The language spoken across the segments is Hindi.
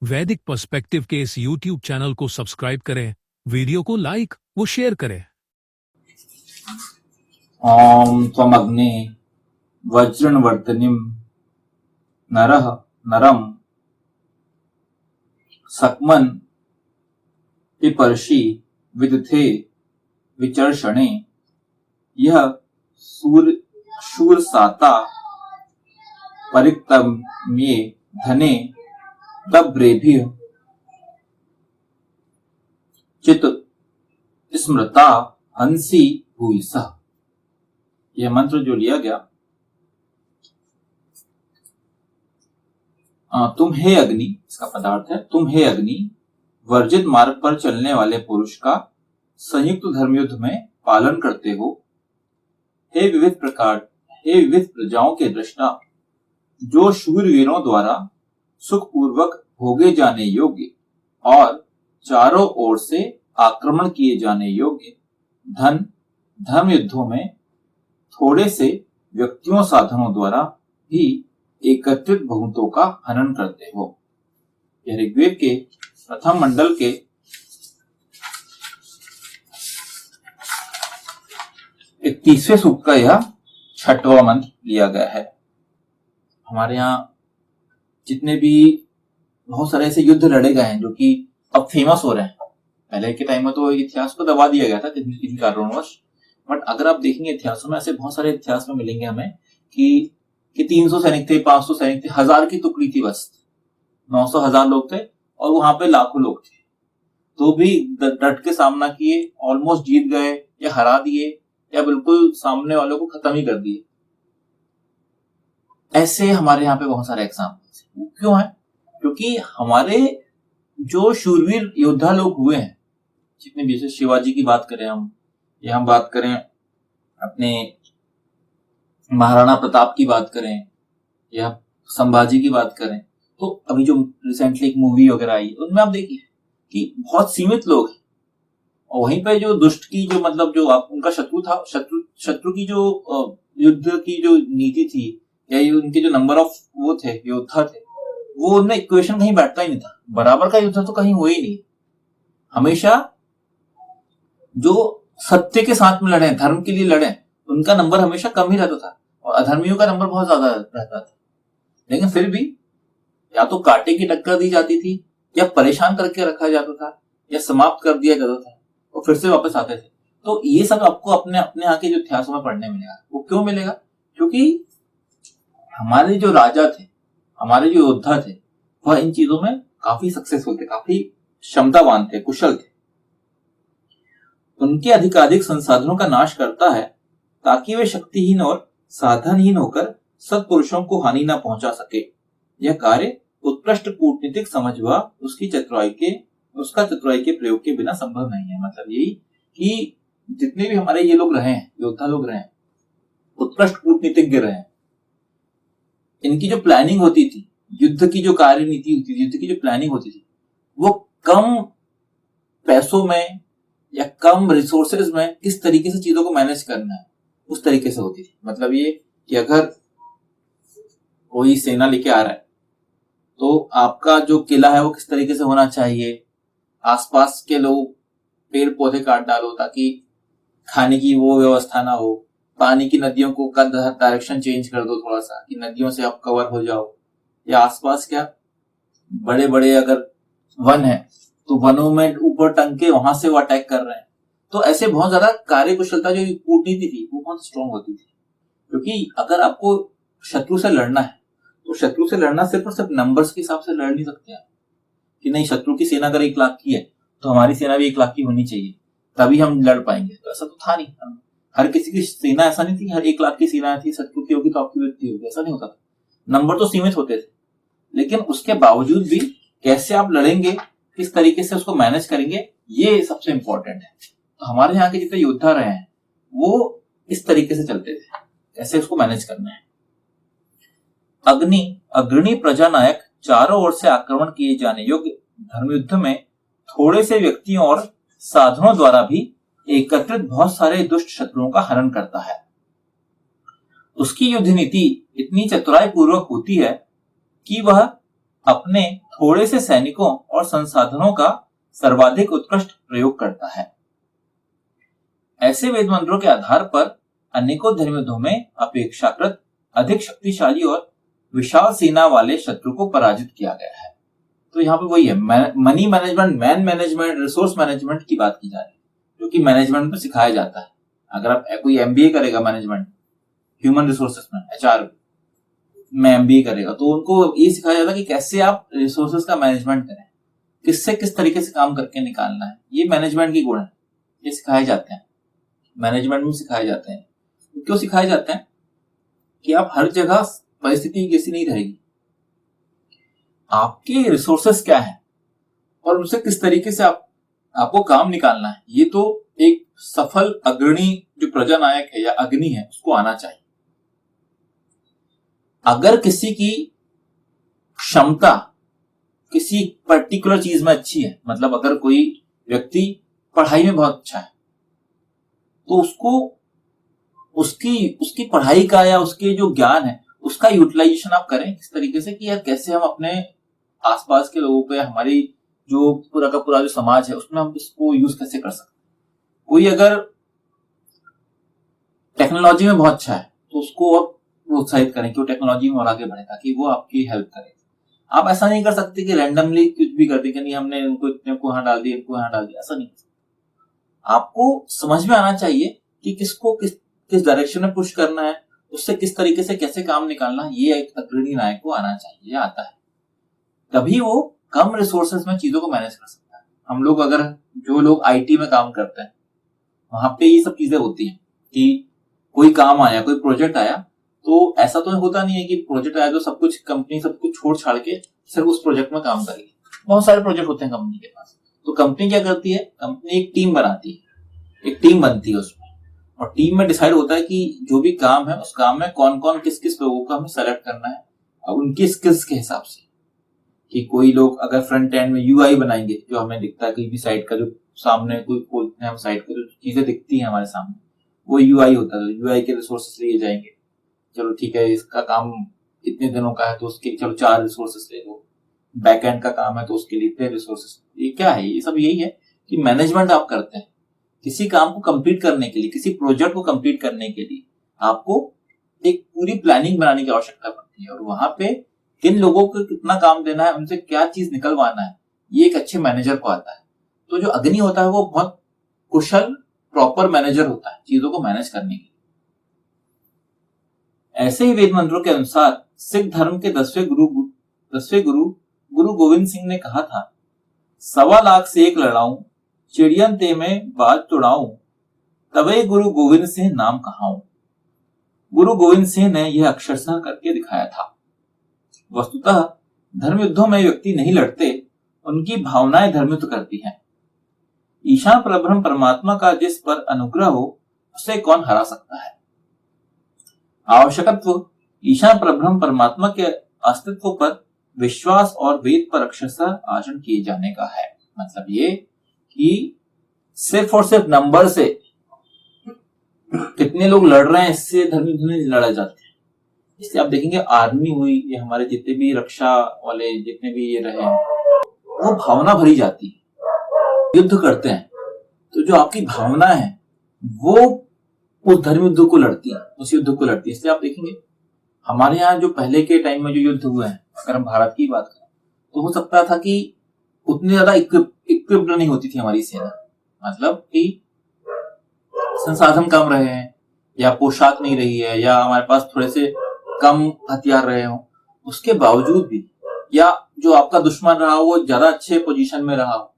वैदिक पर्सपेक्टिव के इस YouTube चैनल को सब्सक्राइब करें, वीडियो को लाइक व शेयर करें। ओम त्वमग्ने वज्रनवर्तनिम नरः नरम सक्मन पिपर्षि विदथे विचर्षणे यह शूरसाता परिक्तम्ये धने तब्रेभिः चित स्मृता हंसी भूयसः। यह मंत्र जो लिया गया, तुम हे अग्नि, इसका पदार्थ है तुम हे अग्नि वर्जित मार्ग पर चलने वाले पुरुष का संयुक्त धर्मयुद्ध में पालन करते हो। हे विविध प्रजाओं के दृष्टा, जो शूरवीरों द्वारा सुखपूर्वक भोगे जाने योग्य और चारों ओर से आक्रमण किए जाने योग्य धर्म युद्धों में थोड़े से व्यक्तियों साधनों द्वारा भी एकत्रित बहुमतों का हनन करते हो। यह ऋग्वेद के प्रथम मंडल के 31वें सूक्त का यह 6वां मंत्र लिया गया है। हमारे यहाँ जितने भी बहुत सारे ऐसे युद्ध लड़े गए हैं जो कि अब फेमस हो रहे हैं। पहले के टाइम में तो इतिहास को दबा दिया गया था किसी कारणवश, बट अगर आप देखेंगे इतिहासों में, ऐसे बहुत सारे इतिहास में मिलेंगे हमें कि 300 सैनिक थे, 500 सैनिक थे, 1000 की टुकड़ी थी, बस 900 1000 लोग थे और वहां पे लाखों लोग थे, तो भी डट के सामना किए, ऑलमोस्ट जीत गए या हरा दिए या बिल्कुल सामने वालों को खत्म ही कर दिए। ऐसे हमारे यहाँ पे बहुत सारे एग्जाम्पल्स क्यों है? क्योंकि हमारे जो शूरवीर योद्धा लोग हुए हैं, जितने भी, जैसे शिवाजी की बात करें हम, या हम बात करें अपने महाराणा प्रताप की बात करें या संभाजी की बात करें, तो अभी जो रिसेंटली एक मूवी वगैरह आई उनमें आप देखिए कि बहुत सीमित लोग हैं, और वहीं पे जो दुष्ट की जो मतलब जो उनका शत्रु था, शत्रु की जो युद्ध की जो नीति थी या उनके जो नंबर ऑफ वो थे योद्धा थे, वो उनमें इक्वेशन कहीं बैठता ही नहीं था। बराबर का युद्ध तो कहीं हुआ ही नहीं। हमेशा जो सत्य के साथ में लड़े, धर्म के लिए लड़े, उनका नंबर हमेशा कम ही रहता था और अधर्मियों का नंबर बहुत ज्यादा रहता था। लेकिन फिर भी या तो कांटे की टक्कर दी जाती थी या परेशान करके रखा जाता था या समाप्त कर दिया जाता था और फिर से वापस आते थे। तो ये सब आपको अपने अपने यहाँ के जो इतिहासों में पढ़ने मिलेगा। वो क्यों मिलेगा? क्योंकि हमारे जो राजा थे, हमारे जो योद्धा थे, वह इन चीजों में काफी सक्सेसफुल थे, काफी क्षमतावान थे, कुशल थे। उनके अधिकाधिक संसाधनों का नाश करता है ताकि वे शक्तिहीन और साधनहीन होकर सत्पुरुषों को हानि न पहुंचा सके। यह कार्य उत्कृष्ट कूटनीतिक समझ व उसका चतुराई के प्रयोग के बिना संभव नहीं है। मतलब यही कि जितने भी हमारे ये लोग रहे हैं, योद्धा लोग रहे हैं, उत्कृष्ट कूटनीतिज्ञ रहे हैं, इनकी जो प्लानिंग होती थी, युद्ध की जो कार्यनीति होती थी, युद्ध की जो प्लानिंग होती थी, वो कम पैसों में या कम रिसोर्सेज में किस तरीके से चीजों को मैनेज करना है, उस तरीके से होती थी। मतलब ये कि अगर कोई सेना लेके आ रहा है तो आपका जो किला है वो किस तरीके से होना चाहिए, आसपास के लोग पेड़ पौधे काट डालो ताकि खाने की वो व्यवस्था ना हो, पानी की नदियों को का डायरेक्शन चेंज कर दो थोड़ा सा कि नदियों से आप कवर हो जाओ, या आसपास क्या बड़े बड़े अगर वन है तो वनों में ऊपर टंग के वहां से वो अटैक कर रहे हैं। तो ऐसे बहुत ज्यादा कार्यकुशलता जो कूटनीति थी वो बहुत स्ट्रॉन्ग होती थी। क्योंकि अगर आपको शत्रु से लड़ना है तो शत्रु से लड़ना सिर्फ और सिर्फ नंबर्स के हिसाब से लड़ नहीं सकते आप कि नहीं शत्रु की सेना अगर 1 लाख की है तो हमारी सेना भी 1 लाख की होनी चाहिए तभी हम लड़ पाएंगे। तो ऐसा तो था नहीं। हर किसी की सेना ऐसा नहीं थी, हर 1 लाख की सेना थी, शत्रु की होगी तो आपकी व्यक्ति होगी, ऐसा नहीं होता था। नंबर तो सीमित होते थे, लेकिन उसके बावजूद भी कैसे आप लड़ेंगे, किस तरीके से उसको मैनेज करेंगे, ये सबसे इंपॉर्टेंट है। तो हमारे यहाँ के जितने योद्धा रहे हैं वो इस तरीके से चलते थे, कैसे उसको मैनेज करना है। अग्रणी प्रजानायक चारों ओर से आक्रमण किए जाने योग्य धर्मयुद्ध में थोड़े से व्यक्तियों और साधनों द्वारा भी एकत्रित बहुत सारे दुष्ट शत्रुओं का हनन करता है। उसकी युद्ध नीति इतनी चतुराई पूर्वक होती है कि वह अपने थोड़े से सैनिकों और संसाधनों का सर्वाधिक उत्कृष्ट प्रयोग करता है। ऐसे वेद मंत्रों के आधार पर अनेकों धर्मयुद्धों में अपेक्षाकृत अधिक शक्तिशाली और विशाल सेना वाले शत्रु को पराजित किया गया है। तो यहाँ पे वही है, money management, man management, resource management की बात की जा रही है, जो कि मैनेजमेंट में सिखाया जाता है। अगर आप कोई एमबीए करेगा मैनेजमेंट, ह्यूमन रिसोर्सेस में, एचआर में एमबीए करेगा, तो उनको ये सिखाया जाता है कि कैसे आप रिसोर्सेस का मैनेजमेंट करें, किससे किस तरीके से काम करके निकालना है। ये मैनेजमेंट की गुण है, ये सिखाए जाते हैं, मैनेजमेंट में सिखाए जाते हैं। क्यों सिखाए जाते हैं? कि आप हर जगह परिस्थिति जैसी नहीं रहेगी, आपके रिसोर्सेस क्या है और उनसे किस तरीके से आपको काम निकालना है, ये तो एक सफल अग्रणी जो प्रजानायक है या अग्नि है उसको आना चाहिए। अगर किसी की क्षमता किसी पर्टिकुलर चीज में अच्छी है, मतलब अगर कोई व्यक्ति पढ़ाई में बहुत अच्छा है, तो उसको उसकी पढ़ाई का या उसके जो ज्ञान है उसका यूटिलाइजेशन आप करें इस तरीके से कि यार कैसे हम अपने आसपास के लोगों पे, हमारी जो पूरा का पूरा जो समाज है उसमें हम इसको यूज कैसे कर सकते हैं। कोई अगर टेक्नोलॉजी में बहुत अच्छा है तो उसको और प्रोत्साहित करें कि वो टेक्नोलॉजी में और आगे बढ़े ताकि वो आपकी हेल्प करे। आप ऐसा नहीं कर सकते कि रैंडमली कुछ भी कर दे कि नहीं हमने इनको इतने को यहाँ डाल दिया, इनको यहाँ डाल दिया, ऐसा नहीं। आपको समझ में आना चाहिए कि किसको किस डायरेक्शन में पुश करना है, उससे किस तरीके से कैसे काम निकालना है। ये एक अग्रणी नायक को आना चाहिए, ये आता है, तभी वो कम रिसोर्सेज में चीजों को मैनेज कर सकता है। हम लोग अगर जो लोग आईटी में काम करते हैं वहां पे ये सब चीजें होती हैं कि कोई काम आया, कोई प्रोजेक्ट आया, तो ऐसा तो होता नहीं है कि प्रोजेक्ट आया तो सब कुछ कंपनी सब कुछ छोड़ छाड़ के सिर्फ उस प्रोजेक्ट में काम करेगी। बहुत सारे प्रोजेक्ट होते हैं कंपनी के पास, तो कंपनी क्या करती है, कंपनी एक टीम बनाती है, एक टीम बनती है उसमें, और टीम में डिसाइड होता है कि जो भी काम है उस काम में कौन कौन किस किस लोगों को हमें सेलेक्ट करना है और उनकी स्किल्स के हिसाब से। कि कोई लोग अगर फ्रंट एंड में यूआई बनाएंगे, जो हमें दिखता है कोई भी साइट का, जो सामने कोई खोलते हैं हम साइट को, जो चीजें दिखती हैं हमारे सामने, वो यूआई होता है। यूआई के रिसोर्सेस लिए जाएंगे, चलो ठीक है इसका काम इतने दिनों का है तो उसके चलो 4 रिसोर्सेस ले लो। बैकएंड का काम है तो उसके लिए इतने रिसोर्सेस। ये क्या है, ये सब यही है कि मैनेजमेंट आप करते हैं किसी काम को कंप्लीट करने के लिए, किसी प्रोजेक्ट को कंप्लीट करने के लिए आपको एक पूरी प्लानिंग बनाने की आवश्यकता पड़ती है, और वहां पे किन लोगों को कितना काम देना है, उनसे क्या चीज निकलवाना है, ये एक अच्छे मैनेजर को आता है। तो जो अग्नि होता है वो बहुत कुशल प्रॉपर मैनेजर होता है चीजों को मैनेज करने के लिए। ऐसे ही वेद मंत्रों के अनुसार सिख धर्म के 10वें गुरु गुरु गोविंद सिंह ने कहा था, 1.25 लाख से एक लड़ाऊं, चिड़ियन ते में बात तुड़ाऊं, तवे गुरु गोविंद सिंह नाम कहाऊं। गुरु गोविंद सिंह ने यह अक्षरशः करके दिखाया था। वस्तुतः धर्म युद्धों में व्यक्ति नहीं लड़ते, उनकी भावनाएं धर्म युद्ध करती हैं। ईशान परब्रह्म परमात्मा का जिस पर अनुग्रह हो उसे कौन हरा सकता है। आवश्यकत्व ईशान परब्रह्म परमात्मा के अस्तित्व पर विश्वास और वेद पर अक्षरशः आचरण किए जाने का है। मतलब ये कि सिर्फ और सिर्फ नंबर से कितने लोग लड़ रहे हैं इससे धर्म युद्ध नहीं लड़ा जाते। इससे आप देखेंगे आर्मी हुई, ये हमारे जितने भी रक्षा वाले जितने भी ये रहे हैं, वो भावना भरी जाती है, युद्ध करते हैं तो जो आपकी भावना है वो उस धर्म युद्ध को लड़ती है, उस युद्ध को लड़ती है। इसलिए आप देखेंगे हमारे यहाँ जो पहले के टाइम में जो युद्ध हुए हैं, अगर हम भारत की बात करें तो हो सकता था कि उतनी ज्यादा इक्विप्ड नहीं होती थी हमारी सेना, मतलब कि संसाधन कम रहे हैं या पोशाक नहीं रही है या हमारे पास थोड़े से कम हथियार रहे हों, उसके बावजूद भी, या जो आपका दुश्मन रहा हो वो ज्यादा अच्छे पोजीशन में रहा हो,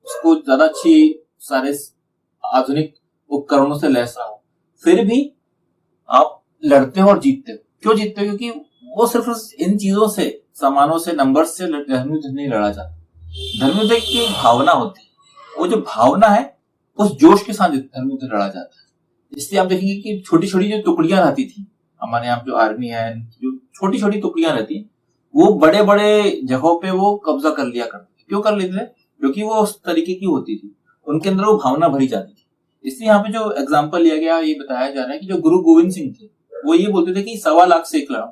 उसको ज्यादा अच्छी सारे आधुनिक उपकरणों से लैस रहा हो, फिर भी आप लड़ते हो और जीतते हो। क्यों जीतते हो? क्योंकि वो सिर्फ इन चीजों से, सामानों से, नंबर से धर्म युद्ध नहीं लड़ा जाता। धर्म युद्ध की भावना होती है, वो जो भावना है उस जोश के साथ धर्म युद्ध लड़ा जाता है। इसलिए आप देखेंगे कि छोटी छोटी जो टुकड़ियां रहती थी हमारे यहाँ, जो आर्मी है, जो छोटी छोटी टुकड़ियां रहती है, वो बड़े बड़े जगहों पे वो कब्जा कर लिया करते। क्यों कर लेते थे? क्योंकि वो उस तरीके की होती थी, उनके अंदर वो भावना भरी जाती थी। इसलिए यहाँ पे जो एग्जाम्पल लिया गया, ये बताया जा रहा है कि जो गुरु गोविंद सिंह थे वो ये बोलते थे कि 1.25 लाख से एक लड़ाऊं,